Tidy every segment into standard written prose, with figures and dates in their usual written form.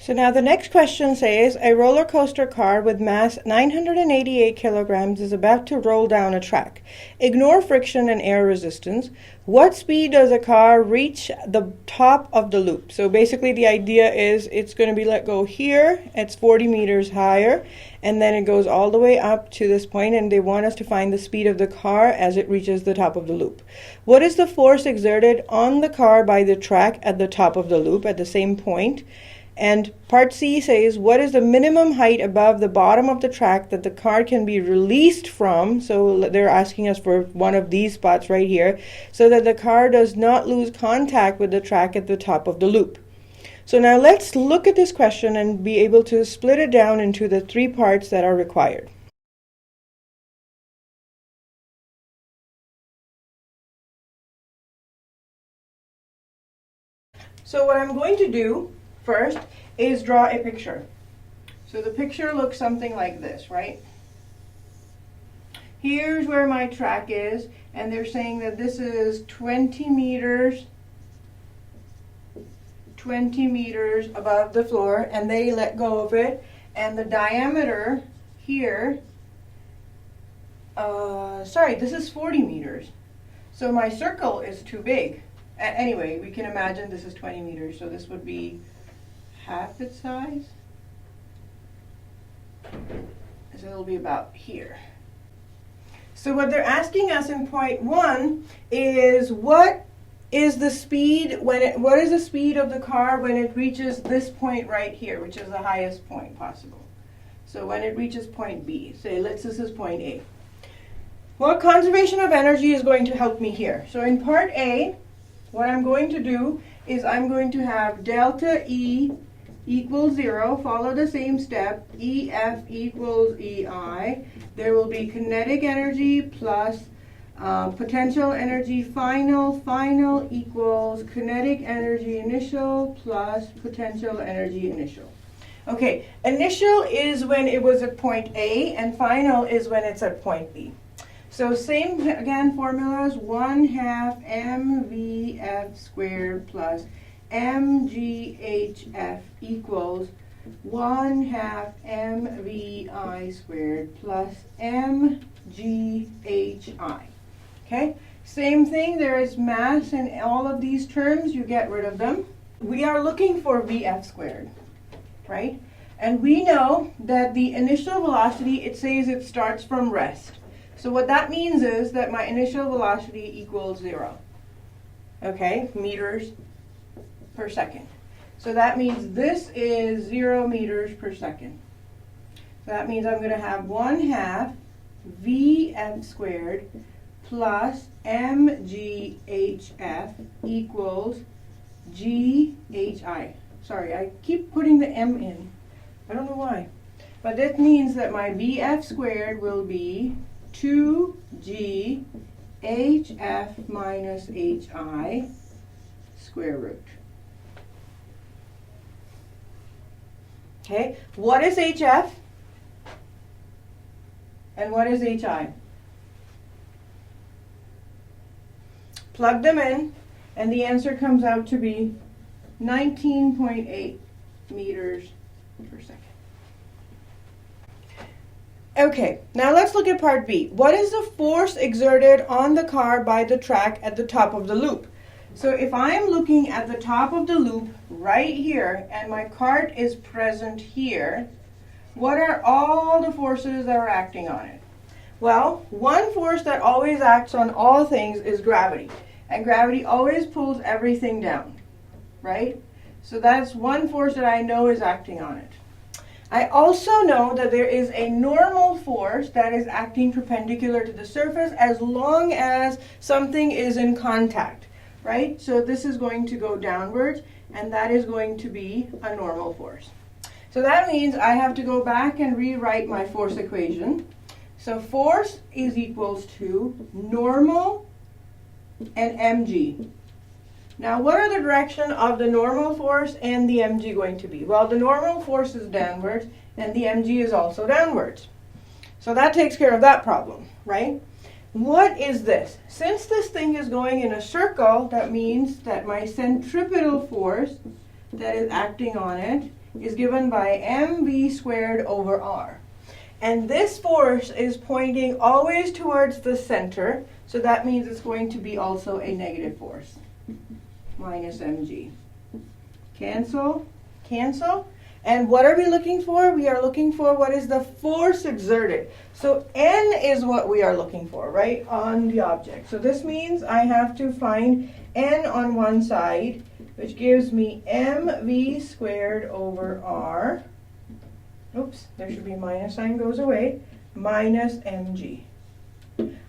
So now the next question says, a roller coaster car with mass 988 kilograms is about to roll down a track. Ignore friction and air resistance. What speed does a car reach the top of the loop? So basically the idea is it's going to be let go here, it's 40 meters higher, and then it goes all the way up to this point, and they want us to find the speed of the car as it reaches the top of the loop. What is the force exerted on the car by the track at the top of the loop at the same point? And part C says, what is the minimum height above the bottom of the track that the car can be released from? So they're asking us for one of these spots right here, so that the car does not lose contact with the track at the top of the loop. So now let's look at this question and be able to split it down into the three parts that are required. So what I'm going to do first is draw a picture. So the picture looks something like this, right? Here's where my track is, and they're saying that this is 20 meters above the floor, and they let go of it, and the diameter here, this is 40 meters. So my circle is too big. Anyway, we can imagine this is 20 meters, so this would be half its size. So it'll be about here. So what they're asking us in point 1 is what is the speed what is the speed of the car when it reaches this point right here, which is the highest point possible. So when it reaches point B, say this is point A. Well, conservation of energy is going to help me here. So in part A, what I'm going to do is I'm going to have delta E equals 0, follow the same step, EF equals EI. There will be kinetic energy plus potential energy final equals kinetic energy initial plus potential energy initial. Okay, initial is when it was at point A, and final is when it's at point B. So same, again, formulas, 1/2 mvf squared plus mghf equals 1/2 mvi squared plus mghi. Okay, same thing, there is mass in all of these terms, you get rid of them. We are looking for vf squared, right? And we know that the initial velocity, it says it starts from rest. So what that means is that my initial velocity equals 0. Okay, meters per second. So that means this is 0 meters per second. So that means I'm going to have 1/2 vf squared plus mghf equals ghi. Sorry, I keep putting the m in. I don't know why. But that means that my vf squared will be 2g hf minus hi square root. Okay, what is hf and what is hi? Plug them in, and the answer comes out to be 19.8 meters per second. Okay, now let's look at part B. What is the force exerted on the car by the track at the top of the loop? So if I am looking at the top of the loop right here, and my cart is present here, what are all the forces that are acting on it? Well, one force that always acts on all things is gravity. And gravity always pulls everything down, right? So that's one force that I know is acting on it. I also know that there is a normal force that is acting perpendicular to the surface as long as something is in contact, right? So this is going to go downwards, and that is going to be a normal force. So that means I have to go back and rewrite my force equation. So force is equals to normal and mg. Now, what are the direction of the normal force and the mg going to be? Well, the normal force is downwards, and the mg is also downwards. So that takes care of that problem, right? What is this? Since this thing is going in a circle, that means that my centripetal force that is acting on it is given by mv squared over r. And this force is pointing always towards the center, so that means it's going to be also a negative force, minus mg. Cancel, cancel. And what are we looking for? We are looking for what is the force exerted. So N is what we are looking for, right, on the object. So this means I have to find N on one side, which gives me mv squared over r. Oops, there should be a minus sign, goes away, minus mg.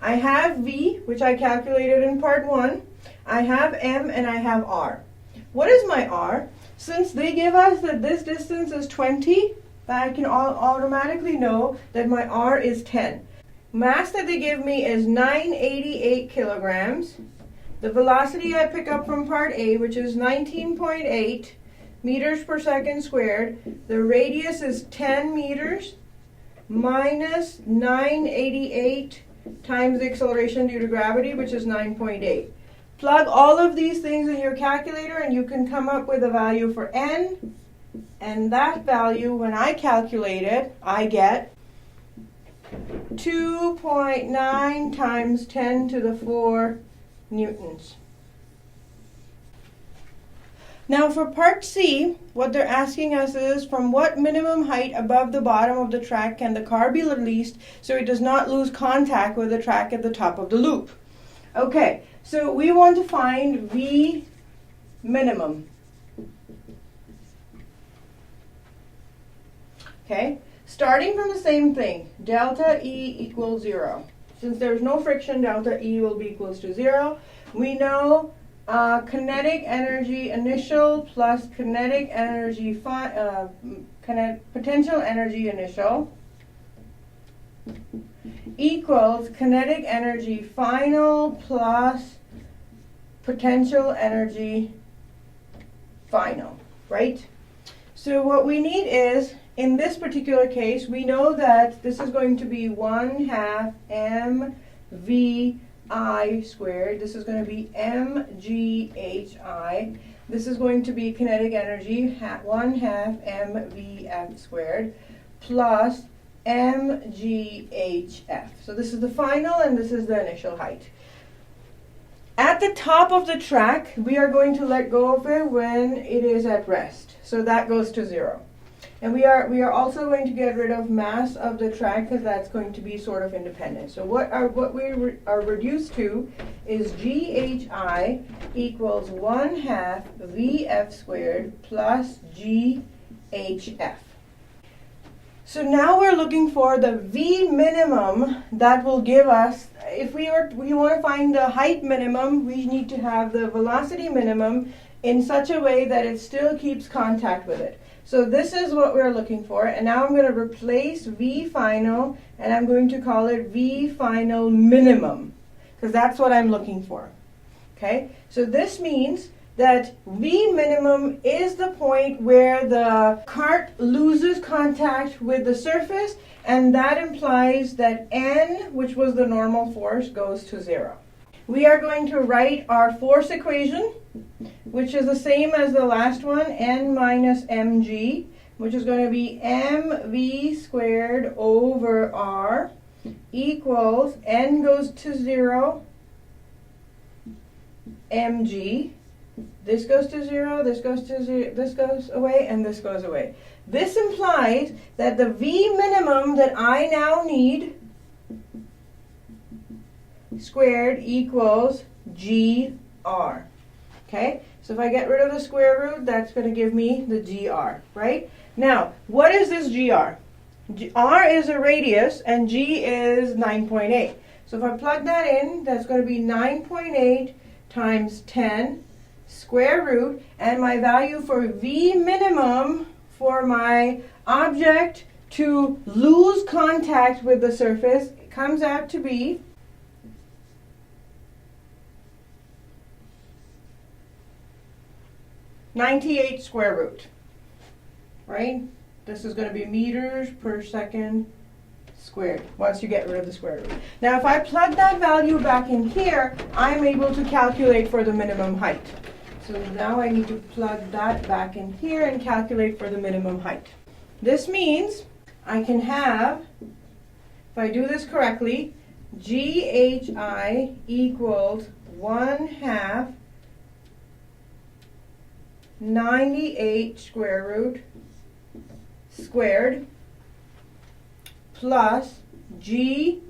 I have v, which I calculated in part 1. I have m, and I have r. What is my r? Since they give us that this distance is 20, I can automatically know that my r is 10. Mass that they give me is 988 kilograms. The velocity I pick up from part A, which is 19.8 meters per second squared. The radius is 10 meters minus 988 times the acceleration due to gravity, which is 9.8. Plug all of these things in your calculator and you can come up with a value for N. And that value, when I calculate it, I get 2.9 times 10 to the 4 newtons. Now for part C, what they're asking us is from what minimum height above the bottom of the track can the car be released so it does not lose contact with the track at the top of the loop. Okay, so we want to find V minimum. Okay, starting from the same thing, delta E equals 0. Since there's no friction, delta E will be equals to 0. We know kinetic energy initial plus kinetic energy potential energy initial equals kinetic energy final plus potential energy final, right? So what we need is, in this particular case, we know that this is going to be 1/2 mvi squared. This is going to be mghi. This is going to be kinetic energy 1/2 mvf squared plus mghf. So this is the final and this is the initial height. At the top of the track, we are going to let go of it when it is at rest. So that goes to 0. And we are also going to get rid of mass of the track because that's going to be sort of independent. So what we are reduced to is ghi equals 1/2 vf squared plus ghf. So now we're looking for the V minimum that will give us, if we want to find the height minimum, we need to have the velocity minimum in such a way that it still keeps contact with it. So this is what we're looking for, and now I'm going to replace V final, and I'm going to call it V final minimum, because that's what I'm looking for. Okay, so this means that V minimum is the point where the cart loses contact with the surface, and that implies that N, which was the normal force, goes to 0. We are going to write our force equation, which is the same as the last one, N minus mg, which is going to be mv squared over r equals N goes to 0, mg. This goes to 0, this goes to 0, this goes away, and this goes away. This implies that the V minimum that I now need squared equals GR. Okay, so if I get rid of the square root, that's going to give me the GR, right? Now, what is this GR? R is a radius, and G is 9.8. So if I plug that in, that's going to be 9.8 times 10 square root, and my value for V minimum for my object to lose contact with the surface comes out to be 98 square root, right? This is going to be meters per second squared once you get rid of the square root. Now if I plug that value back in here, I'm able to calculate for the minimum height. So So now I need to plug that back in here and calculate for the minimum height. This means I can have, if I do this correctly, GHI equals 1/2 98 square root squared plus GHF.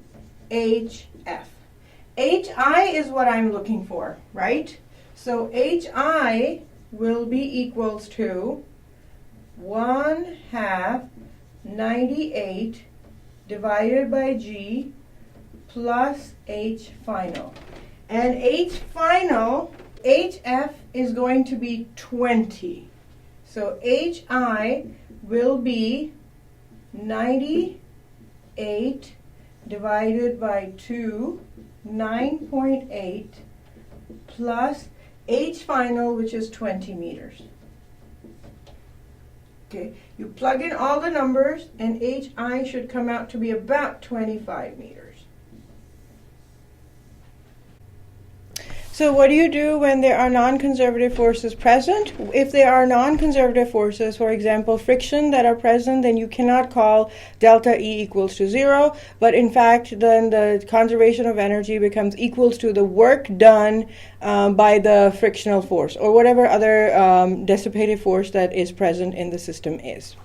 HI is what I'm looking for, right? So HI will be equals to 1/2 98 divided by G plus H final. And H final, HF is going to be 20. So HI will be 98 divided by 2, 9.8, plus H final, which is 20 meters. Okay, you plug in all the numbers, and HI should come out to be about 25 meters. So what do you do when there are non-conservative forces present? If there are non-conservative forces, for example, friction that are present, then you cannot call delta E equals to 0, but in fact then the conservation of energy becomes equals to the work done by the frictional force or whatever other dissipative force that is present in the system is.